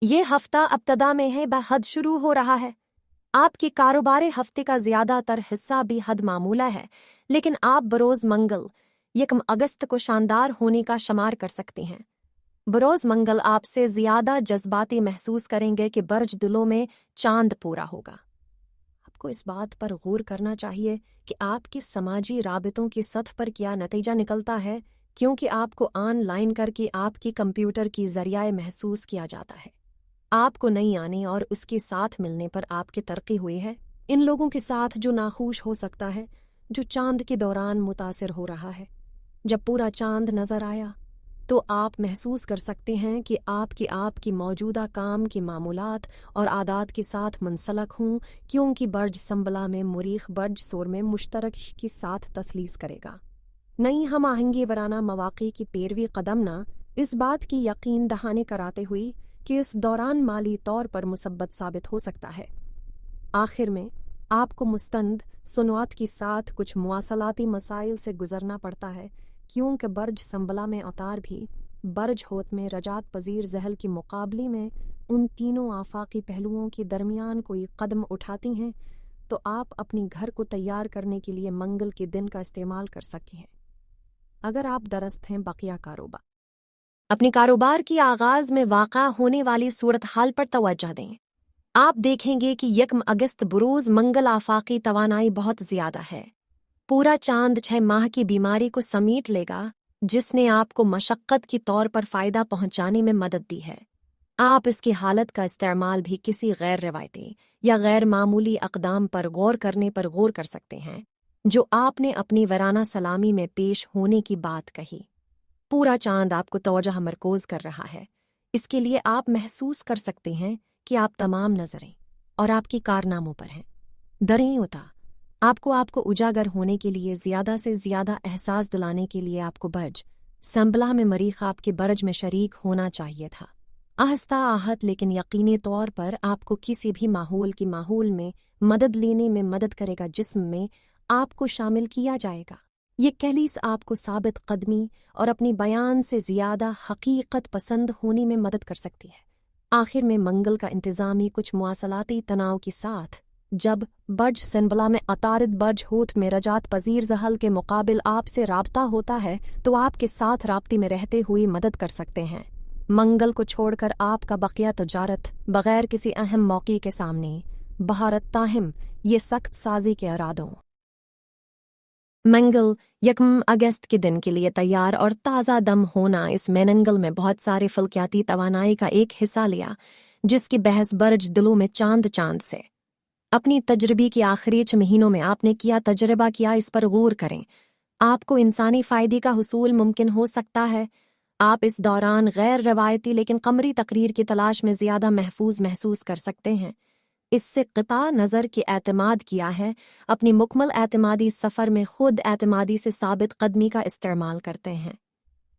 ये हफ्ता अब्तदा में है बहद शुरू हो रहा है। आपके कारोबारी हफ्ते का ज़्यादातर हिस्सा भी हद मामूला है, लेकिन आप बरोज़ मंगल 1 अगस्त को शानदार होने का शुमार कर सकते हैं। बरोज़ मंगल आपसे ज़्यादा जज्बाती महसूस करेंगे कि बर्ज दिलों में चांद पूरा होगा। आपको इस बात पर गौर करना चाहिए कि आपके समाजी राबितों की सतह पर क्या नतीजा निकलता है, क्योंकि आपको ऑनलाइन करके आपकी कंप्यूटर की ज़रिए महसूस किया जाता है। आपको नहीं आने और उसके साथ मिलने पर आपकी तरक्की हुई है। इन लोगों के साथ जो नाखुश हो सकता है, जो चांद के दौरान मुतासिर हो रहा है। जब पूरा चांद नजर आया तो आप महसूस कर सकते हैं कि आपकी मौजूदा काम की मामूलात और आदात के साथ मुंसलक हूँ, क्योंकि बर्ज संबला में मुरीख बर्ज सोर में मुश्तरक के साथ तसलीस करेगा। नई हम आहंगी वराना मवाक़ी की पैरवी कदमना इस बात की यकीन दहानी कराते हुई कि इस दौरान माली तौर पर मुसब्बत साबित हो सकता है। आखिर में आपको मुस्तंद सुनवात के साथ कुछ मुआसलाती मसाइल से गुजरना पड़ता है, क्योंकि बर्ज संबला में अवतार भी बर्ज होत में रजात पजीर जहल के मुकाबले में उन तीनों आफाकी पहलुओं के दरमियान कोई कदम उठाती हैं, तो आप अपने घर को तैयार करने के लिए मंगल के दिन का इस्तेमाल कर सकते हैं। अगर आप दरस्त हैं बकिया कारोबार, अपने कारोबार की आगाज में वाक़ा होने वाली सूरत हाल पर तवज्जो दें। आप देखेंगे कि 1 अगस्त बरोज़ मंगल आफाकी तवानाई बहुत ज़्यादा है। पूरा चांद 6 माह की बीमारी को समेट लेगा, जिसने आपको मशक्क़त के तौर पर फ़ायदा पहुंचाने में मदद दी है। आप इसकी हालत का इस्तेमाल भी किसी गैर रिवायती या गैर मामूली अक़दाम पर गौर करने पर गौर कर सकते हैं, जो आपने अपनी वराना सलामी में पेश होने की बात कही। पूरा चांद आपको तवज्जो मरकूज़ कर रहा है। इसके लिए आप महसूस कर सकते हैं कि आप तमाम नज़रें और आपकी कारनामों पर हैं। दरें उता आपको उजागर होने के लिए ज़्यादा से ज़्यादा एहसास दिलाने के लिए आपको बर्ज संबला में मरीख आपके बर्ज में शरीक होना चाहिए था। आहिस्ता आहत लेकिन यकीनी तौर पर आपको किसी भी माहौल में मदद लेने में मदद करेगा, जिस्म में आपको शामिल किया जाएगा। ये कहलीस आपको साबित कदमी और अपनी बयान से ज़्यादा हकीकत पसंद होने में मदद कर सकती है। आखिर में मंगल का इंतज़ामी कुछ मुआसलाती तनाव के साथ जब बर्ज संबला में अतारिद बर्ज होत में रजात पजीर जहल के मुकाबिल आपसे राब्ता होता है, तो आपके साथ राब्ते में रहते हुए मदद कर सकते हैं। मंगल को छोड़कर आपका बकिया तजारत बगैर किसी अहम मौके के सामने बहारत ताहिम ये सख्त साजी के इरादों। मंगल 1 अगस्त के दिन के लिए तैयार और ताज़ा दम होना इस मेनंगल में बहुत सारे फल्कियाती तवानाई का एक हिस्सा लिया, जिसकी बहस बर्ज दिलों में चांद से। अपनी तजर्बे के आखिरी 6 महीनों में आपने किया तजर्बा किया, इस पर गौर करें। आपको इंसानी फ़ायदे का हुसूल मुमकिन हो सकता है। आप इस दौरान गैर रवायती लेकिन कमरी तकरीर की तलाश में ज़्यादा महफूज महसूस कर सकते हैं। इससे क़िता नज़र के एतमाद किया है, अपनी मुकम्मल एतमादी सफ़र में खुद एतमादी से साबित कदमी का इस्तेमाल करते हैं।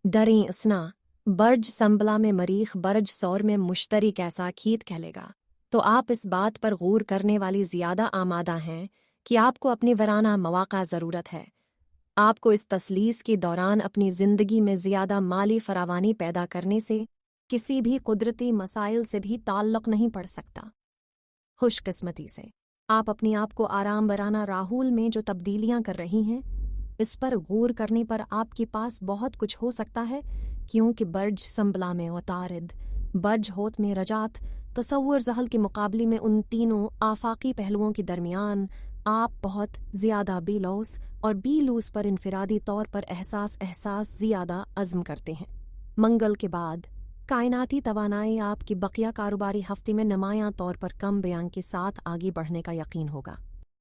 डरें उसना बर्ज संबला में मरीख बर्ज सौर में मुश्तरी कैसा खीत कहलेगा, तो आप इस बात पर गौर करने वाली ज़्यादा आमादा हैं कि आपको अपनी वराना मौक़ा ज़रूरत है। आपको इस तसलीस के दौरान अपनी ज़िंदगी में ज़्यादा माली फरावानी पैदा करने से किसी भी कुदरती मसाइल से भी ताल्लुक़ नहीं पड़ सकता। खुशकिस्मती से आप अपने आप को आराम वराना राहुल में जो तब्दीलियां कर रही हैं, इस पर गौर करने पर आपके पास बहुत कुछ हो सकता है, क्योंकि बर्ज संबला में उतारिद बर्ज होत में रजात तसव्वुर जहल के मुकाबले में उन तीनों आफाकी पहलुओं के दरमियान आप बहुत ज़्यादा बेलौस और बीलूस पर इनफरादी तौर पर एहसास ज़्यादा अज़्म करते हैं। मंगल के बाद कायनाती तवानाई आपकी बकिया कारोबारी हफ्ते में नुमायां तौर पर कम बयान के साथ आगे बढ़ने का यकीन होगा।